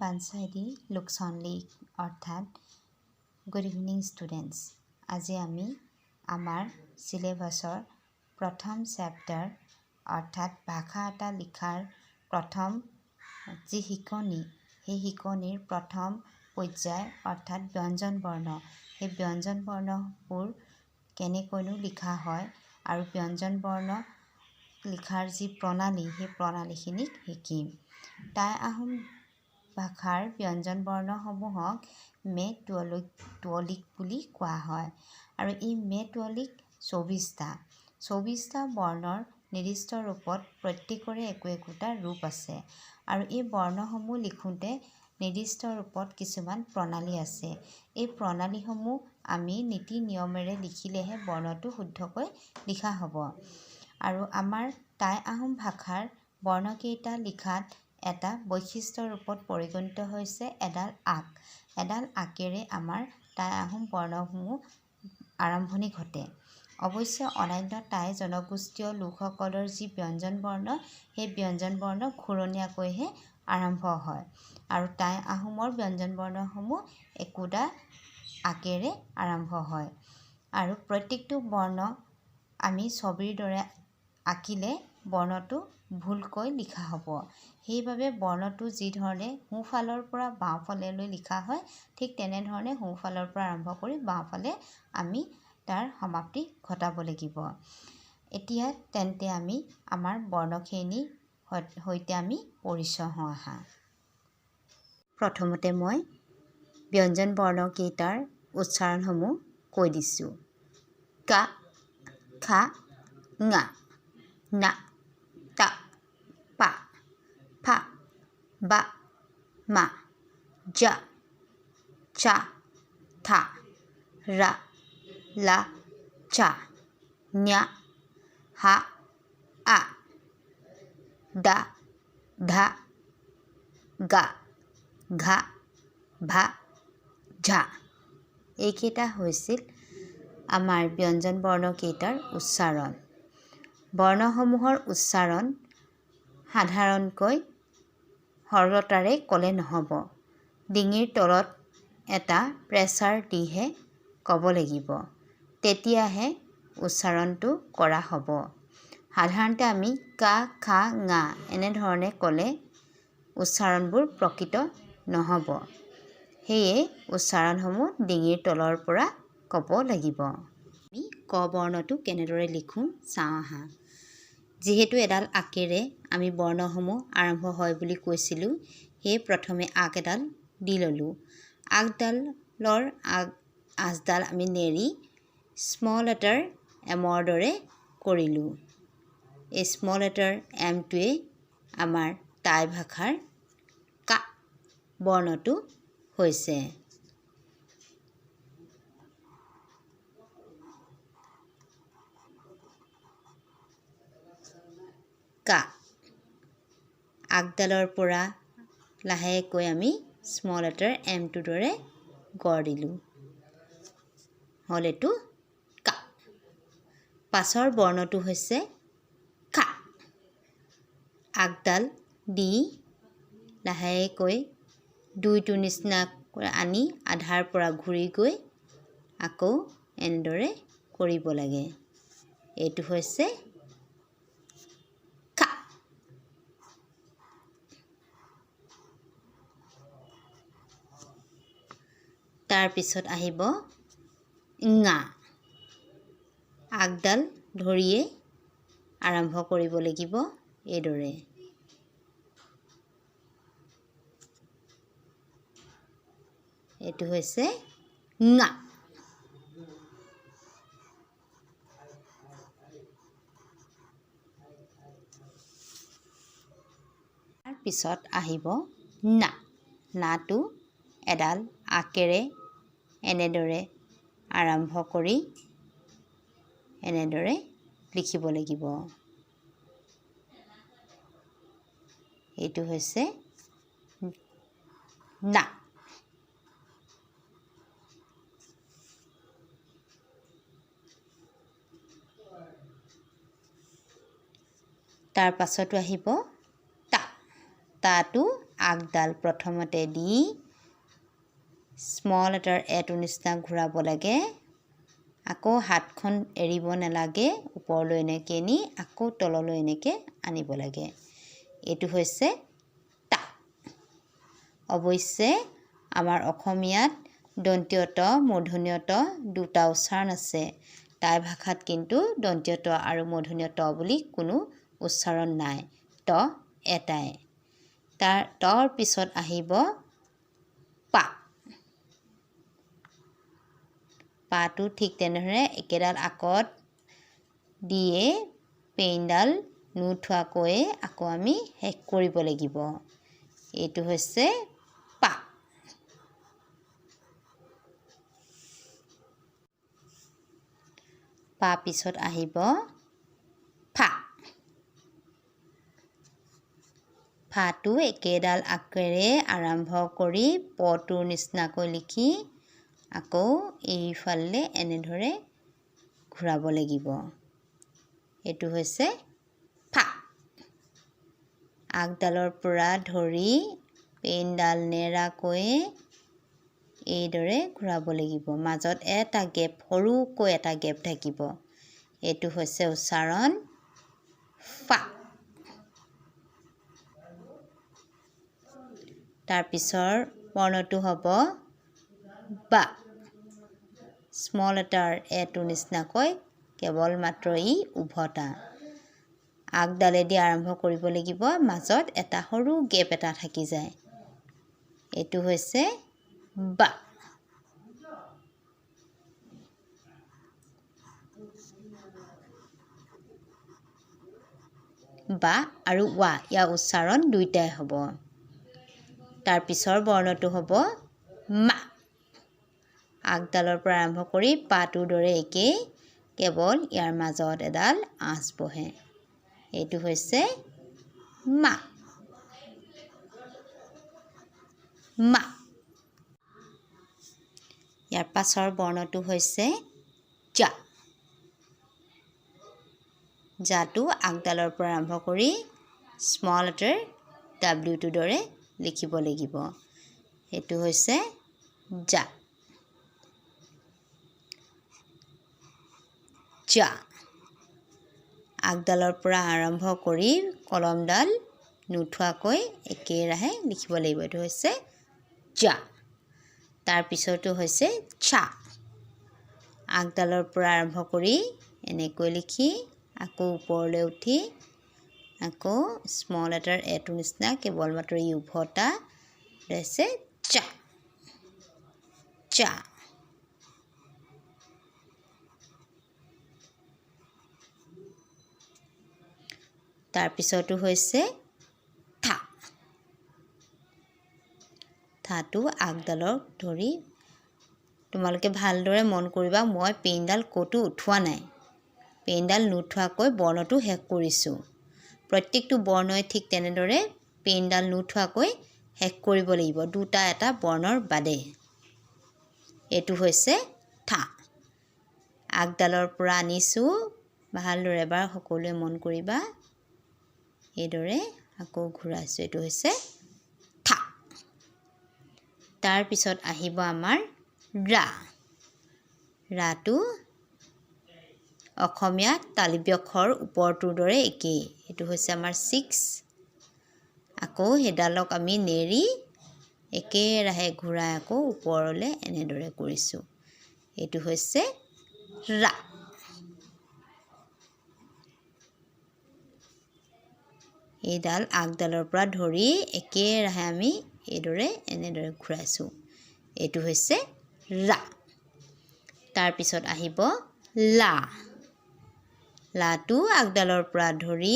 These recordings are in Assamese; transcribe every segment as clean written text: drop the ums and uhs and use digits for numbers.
পাঞ্চায়তী লোকচনলী অৰ্থাৎ গুড ইভিনিং ষ্টুডেণ্টছ। আজি আমি আমাৰ চিলেবাছৰ প্ৰথম চেপ্টাৰ অৰ্থাৎ ভাষা এটা লিখাৰ প্ৰথম যি শিকনি সেই শিকনিৰ প্ৰথম পৰ্যায় অৰ্থাৎ ব্যঞ্জন বৰ্ণ, সেই ব্যঞ্জন বৰ্ণবোৰ কেনেকৈনো লিখা হয় আৰু ব্যঞ্জন বৰ্ণ লিখাৰ যি প্ৰণালী সেই প্ৰণালীখিনিক শিকিম। টাই আহোম ভাষাৰ ব্যঞ্জন বৰ্ণসমূহক মে-টুৱলিক বুলি কোৱা হয় আৰু এই মে-টুৱলিক ২৪টা বৰ্ণৰ নিৰ্দিষ্ট ৰূপত প্ৰত্যেকৰে একোটা ৰূপ আছে আৰু এই বৰ্ণসমূহ লিখোঁতে নিৰ্দিষ্ট ৰূপত কিছুমান প্ৰণালী আছে। এই প্ৰণালীসমূহ আমি নীতি নিয়মেৰে লিখিলেহে বৰ্ণটো শুদ্ধকৈ লিখা হ'ব। আৰু আমাৰ টাই আহোম ভাষাৰ বৰ্ণকেইটা লিখাত এটা বৈশিষ্ট্য ৰূপত পৰিগণিত হৈছে এডাল আক। এডাল আকেৰে আমাৰ টাই আহোম বৰ্ণসমূহ আৰম্ভণি ঘটে। অৱশ্যে অন্যান্য টাই জনগোষ্ঠীয় লোকসকলৰ যি ব্যঞ্জন বৰ্ণ সেই ব্যঞ্জন বৰ্ণ ঘূৰণীয়াকৈহে আৰম্ভ হয় আৰু টাই আহোমৰ ব্যঞ্জন বৰ্ণসমূহ একোটা আকেৰে আৰম্ভ হয় আৰু প্ৰত্যেকটো বৰ্ণ আমি ছবিৰ দৰে আঁকিলে বৰ্ণটো ভুলকৈ লিখা হ'ব। সেইবাবে বৰ্ণটো যিধৰণে সোঁফালৰ পৰা বাওঁফাললৈ লিখা হয় ঠিক তেনেধৰণে সোঁফালৰ পৰা আৰম্ভ কৰি বাওঁফালে আমি তাৰ সমাপ্তি ঘটাব লাগিব। এতিয়া তেন্তে আমি আমাৰ বৰ্ণখিনিৰ সৈতে আমি পৰিচয় হওঁ আহা। প্ৰথমতে মই ব্যঞ্জন বৰ্ণকেইটাৰ উচ্চাৰণসমূহ কৈ দিছোঁ। কা, খা, ঙা, না, তা, পা, ফা, বা, মা, যা, চা, থা, ৰা, লা, চা, ঞা, হা, আ, দা, ধা, গা, ঘা, ভা, ঝা। এইকেইটা হৈছিল আমাৰ ব্যঞ্জন বৰ্ণকেইটাৰ উচ্চাৰণ। বৰ্ণসমূহৰ উচ্চাৰণ সাধাৰণকৈ সৰলতাৰে ক'লে নহ'ব। ডিঙিৰ তলত এটা প্ৰেছাৰ দিহে ক'ব লাগিব, তেতিয়াহে উচ্চাৰণটো কৰা হ'ব। সাধাৰণতে আমি কা, খা, ঙা এনেধৰণে ক'লে উচ্চাৰণবোৰ প্ৰকৃত নহ'ব। সেয়ে উচ্চাৰণসমূহ ডিঙিৰ তলৰ পৰা ক'ব লাগিব। আমি ক বৰ্ণটো কেনেদৰে লিখোঁ চাওঁ আহা। যিহেতু এডাল আকেৰে আমি বৰ্ণসমূহ আৰম্ভ হয় বুলি কৈছিলোঁ, সেয়ে প্ৰথমে আক এডাল দি ল'লোঁ। আকডালৰ আঁচডাল আমি নেৰি স্মল লেটাৰ এমৰ দৰে কৰিলোঁ। এই স্মল লেটাৰ এমটোৱে আমাৰ টাই ভাষাৰ কা বৰ্ণটো হৈছে। কা। আগডালৰ পৰা লাহেকৈ আমি স্মল লেটাৰ এমটোৰ দৰে গঢ় দিলোঁ। হ'ল এইটো কা। পাছৰ বৰ্ণটো হৈছে খা। আগডাল দি লাহেকৈ দুইটোৰ নিচিনাকৈ আনি আধাৰ পৰা ঘূৰি গৈ আকৌ এনেদৰে কৰিব লাগে। এইটো হৈছে খা। তাৰপিছত আহিব ঙা। আগডাল ধৰিয়ে আৰম্ভ কৰিব লাগিব এইদৰে। এইটো হৈছে ঙা। তাৰপিছত আহিব না। নাটো এডাল আকেৰে এনেদৰে আৰম্ভ কৰি এনেদৰে লিখিব লাগিব। এইটো হৈছে না। তাৰ পাছতো আহিব তা। তাটো আগডাল প্ৰথমতে দি স্মল লেটাৰ এটো নিচিনা ঘূৰাব লাগে আকৌ হাতখন এৰিব নালাগে ওপৰলৈ এনেকৈ নি আকৌ তললৈ এনেকৈ আনিব লাগে এইটো হৈছে টা অৱশ্যে আমাৰ অসমীয়াত দন্ত্য ত মূৰ্ধন্য ত দুটা উচ্চাৰণ আছে টাই ভাষাত কিন্তু দন্ত্য ত আৰু মূৰ্ধন্য ত বুলি কোনো উচ্চাৰণ নাই ত এটাই তৰ পিছত আহিব পা পাটো ঠিক তেনেদৰে একেডাল আকত দিয়ে পেইনডাল নুঠোৱাকৈ আকৌ আমি শেষ কৰিব লাগিব এইটো হৈছে পা পা পিছত আহিব ফা ফাটো একেডাল আখৰেৰে আৰম্ভ কৰি পটোৰ নিচিনাকৈ লিখি আকৌ এইফালে এনেদৰে ঘূৰাব লাগিব এইটো হৈছে ফা আগডালৰ পৰা ধৰি পেইনডাল নেৰাকৈ এইদৰে ঘূৰাব লাগিব মাজত এটা গেপ সৰুকৈ এটা গেপ থাকিব এইটো হৈছে উচ্চাৰণ ফা তাৰ পিছৰ বৰ্ণটো হ'ব বা স্মল লেটাৰ এটো নিচিনাকৈ কেৱল মাত্ৰ ই উভতা আগডালেদি আৰম্ভ কৰিব লাগিব মাজত এটা সৰু গেপ এটা থাকি যায় এইটো হৈছে বা বা আৰু ৱা ইয়াৰ উচ্চাৰণ দুইটাই হ'ব তাৰ পিছৰ বৰ্ণটো হ'ব মা আগডালৰ পৰা আৰম্ভ কৰি পাটোৰ দৰে একেই কেৱল ইয়াৰ মাজত এডাল আঁচ বহে এইটো হৈছে মা মা ইয়াৰ পাছৰ বৰ্ণটো হৈছে যা জাটো আগডালৰ পৰা আৰম্ভ কৰি স্মল লেটাৰ ডাব্লিউটোৰ দৰে লিখিব লাগিব এইটো হৈছে যা যা আগডালৰ পৰা আৰম্ভ কৰি কলমডাল নুঠোৱাকৈ একেৰাহে লিখিব লাগিব এইটো হৈছে যা তাৰ পিছৰটো হৈছে চা আগডালৰ পৰা আৰম্ভ কৰি এনেকৈ লিখি আকৌ ওপৰলৈ উঠি আকৌ স্মল লেটাৰ এটো নিচিনা কেৱল মাত্ৰ ই উভতা হৈছে চা চা তাৰ পিছৰটো হৈছে থা থাটো আগডালৰ ধৰি তোমালোকে ভালদৰে মন কৰিবা মই পেইনডাল ক'তো উঠোৱা নাই পেইনডাল নুঠোৱাকৈ বৰ্ণটো শেষ কৰিছোঁ প্ৰত্যেকটো বৰ্ণই ঠিক তেনেদৰে পেইনডাল নুঠোৱাকৈ শেষ কৰিব লাগিব দুটা এটা বৰ্ণৰ বাদে এইটো হৈছে থা আগডালৰ পৰা আনিছোঁ ভালদৰে এবাৰ সকলোৱে মন কৰিবা এইদৰে আকৌ ঘূৰাইছোঁ এইটো হৈছে থা তাৰ পিছত আহিব আমাৰ ৰা ৰাটো অসমীয়া তালব্য খৰ ওপৰটোৰ দৰে একেই এইটো হৈছে আমাৰ 6 আকৌ হেডালক আমি নেৰি একেৰাহে ঘূৰাই আকৌ ওপৰলৈ এনেদৰে কৰিছোঁ এইটো হৈছে ৰা এইডাল আগডালৰ পৰা ধৰি একেৰাহে আমি এইদৰে এনেদৰে ঘূৰাইছোঁ এইটো হৈছে ৰা তাৰ পিছত আহিব লা লাটো আগডালৰ পৰা ধৰি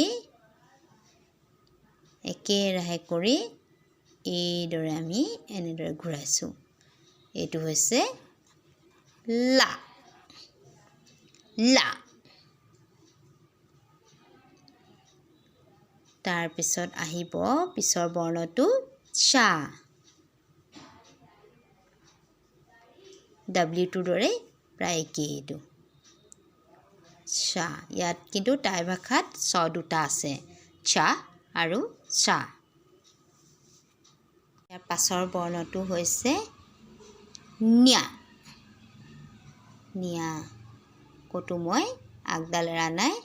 একেৰাহে কৰি এইদৰে আমি এনেদৰে ঘূৰাইছোঁ এইটো হৈছে লা লা তাৰ পিছত আহিব পিছৰ বৰ্ণটো চা ডাব্লিউটোৰ দৰে প্ৰায় একেই এইটো চা ইয়াত কিন্তু টাই ভাষাত চ দুটা আছে চা আৰু চা ইয়াৰ পাছৰ বৰ্ণটো হৈছে ন্যা। ন্যা। ক'তো মই আগডাল এৰা নাই।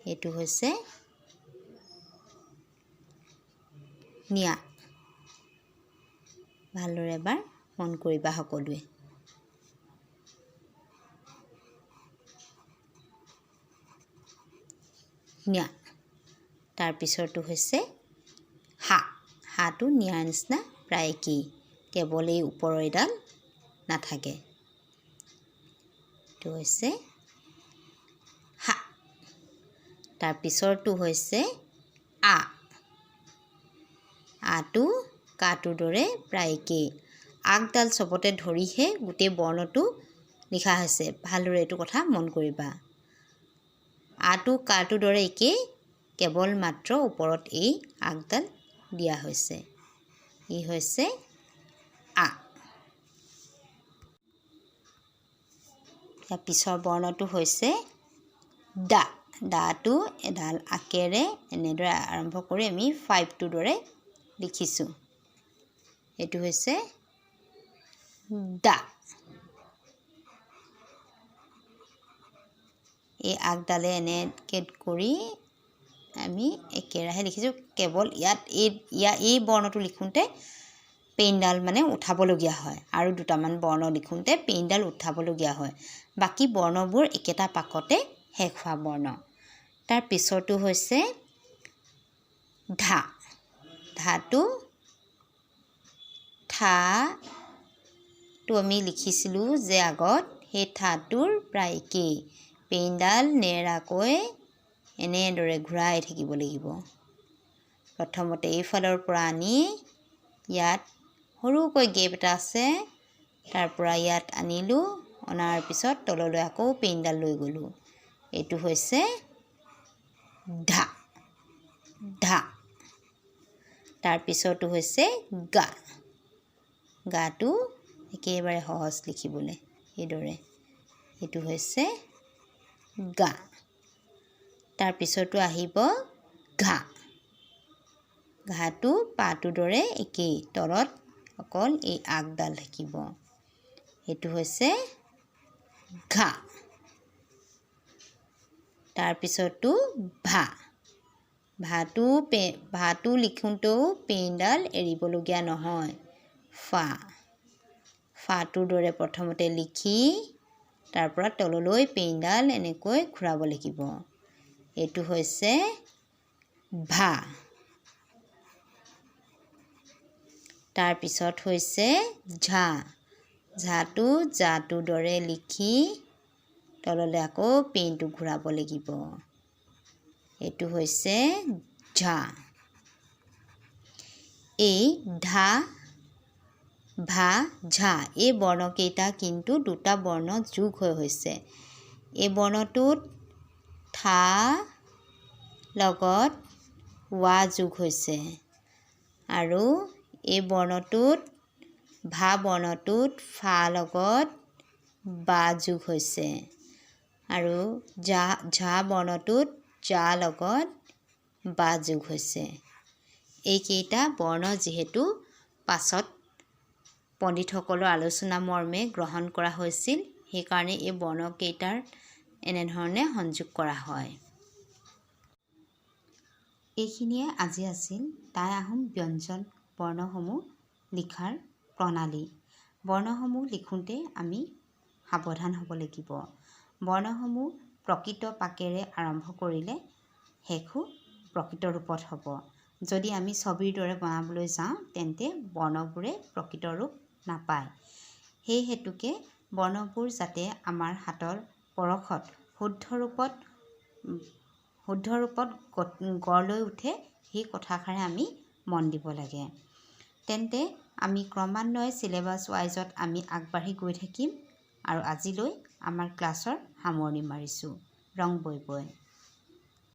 এইটো হৈছে ন্যা। ভালদৰে এবাৰ মন কৰিবা সকলোৱে। ন্যা। তাৰ পিছৰটো হৈছে হা। হাটো ন্যাৰ নিচিনা প্ৰায় একেই, কেৱল এই ওপৰৰ এডাল নাথাকে। এইটো হৈছে হা। তাৰ পিছৰটো হৈছে আ। আটো কাটোৰ দৰে প্ৰায় একেই। আগডাল চবতে ধৰিহে গোটেই বৰ্ণটো লিখা হৈছে। ভালদৰে এইটো কথা মন কৰিবা। আটো কাটোৰ দৰে একেই, কেৱল মাত্ৰ ওপৰত এই আগডাল দিয়া হৈছে। ই হৈছে আ। ইয়াৰ পিছৰ বৰ্ণটো হৈছে দা। দাটো এডাল আকেৰে এনেদৰে আৰম্ভ কৰি আমি 5টোৰ দৰে লিখিছোঁ। এইটো হৈছে দা। এই আগডালে এনেকৈ কৰি আমি একেৰাহে লিখিছোঁ। কেৱল এই বৰ্ণটো লিখোঁতে পেইনডাল মানে উঠাবলগীয়া হয়, আৰু দুটামান বৰ্ণ লিখোঁতে পেইনডাল উঠাবলগীয়া হয়। বাকী বৰ্ণবোৰ একেটা পাকতে শেষ হোৱা বৰ্ণ। তাৰ পিছৰটো হৈছে ধা। ধাটো ঠাটো আমি লিখিছিলোঁ যে আগত, সেই ঠাটোৰ প্ৰায় একেই। পেইনডাল নেৰাকৈ এনেদৰে ঘূৰাই থাকিব লাগিব। প্ৰথমতে এইফালৰ পৰা আনি ইয়াত সৰুকৈ গেপ এটা আছে, তাৰ পৰা ইয়াত আনিলোঁ। অনাৰ পিছত তললৈ আকৌ পেইনডাল লৈ গ'লোঁ। এইটো হৈছে ধা। ধা। তাৰ পিছৰটো হৈছে গা। গাটো একেবাৰে সহজ লিখিবলৈ, এইদৰে। এইটো হৈছে গা। তাৰ পিছৰটো আহিব ঘা। ঘাটো পাটোৰ দৰে একেই, তলত অকল এই আগডাল থাকিব। এইটো হৈছে ঘা। তাৰ পিছৰটো ভা। ভাটো লিখোঁতেও পেইনডাল এৰিবলগীয়া নহয়। ফা। ফাটোৰ দৰে প্ৰথমতে লিখি তাৰ পৰা তললৈ পেইনডাল এনেকৈ ঘূৰাব লাগিব। এইটো হৈছে ভা। তাৰ পিছত হৈছে ঝা। ঝাটো জাটোৰ দৰে লিখি তললৈ আকৌ পেইনটো ঘূৰাব লাগিব। এইটো হৈছে ঝা। এই ধা, ভা, ঝা এই বৰ্ণকেইটা কিন্তু দুটা বৰ্ণ যোগ হৈ হৈছে। এই বৰ্ণটোত ঠা লগত ৱা যোগ হৈছে, আৰু এই বৰ্ণটোত ভা বৰ্ণটোত ফা লগত বা যোগ হৈছে, আৰু ঝা বৰ্ণটোত জা লগত বা যোগ হৈছে। এইকেইটা বৰ্ণ যিহেতু পাছত পণ্ডিতসকলৰ আলোচনা মৰ্মে গ্ৰহণ কৰা হৈছিল, সেইকাৰণে এই বৰ্ণকেইটাৰ এনেধৰণে সংযোগ কৰা হয়। এইখিনিয়ে আজি আছিল টাই আহোম ব্যঞ্জন বৰ্ণসমূহ লিখাৰ প্ৰণালী। বৰ্ণসমূহ লিখোঁতে আমি সাৱধান হ'ব লাগিব। বৰ্ণসমূহ প্ৰকৃত পাকেৰে আৰম্ভ কৰিলে শেষো প্ৰকৃত ৰূপত হ'ব। যদি আমি ছবিৰ দৰে বনাবলৈ যাওঁ তেন্তে বৰ্ণবোৰে প্ৰকৃত ৰূপ নাপায়। সেই হেতুকে বৰ্ণবোৰ যাতে আমাৰ হাতৰ পৰশত শুদ্ধ ৰূপত গঢ় লৈ উঠে, সেই কথাষাৰে আমি মন দিব লাগে। তেন্তে আমি ক্ৰমান্বয়ে চিলেবাছ ৱাইজত আমি আগবাঢ়ি গৈ থাকিম। আৰু আজিলৈ আমাৰ ক্লাছৰ সামৰণি মাৰিছোঁ। ৰং বৈ বৈ।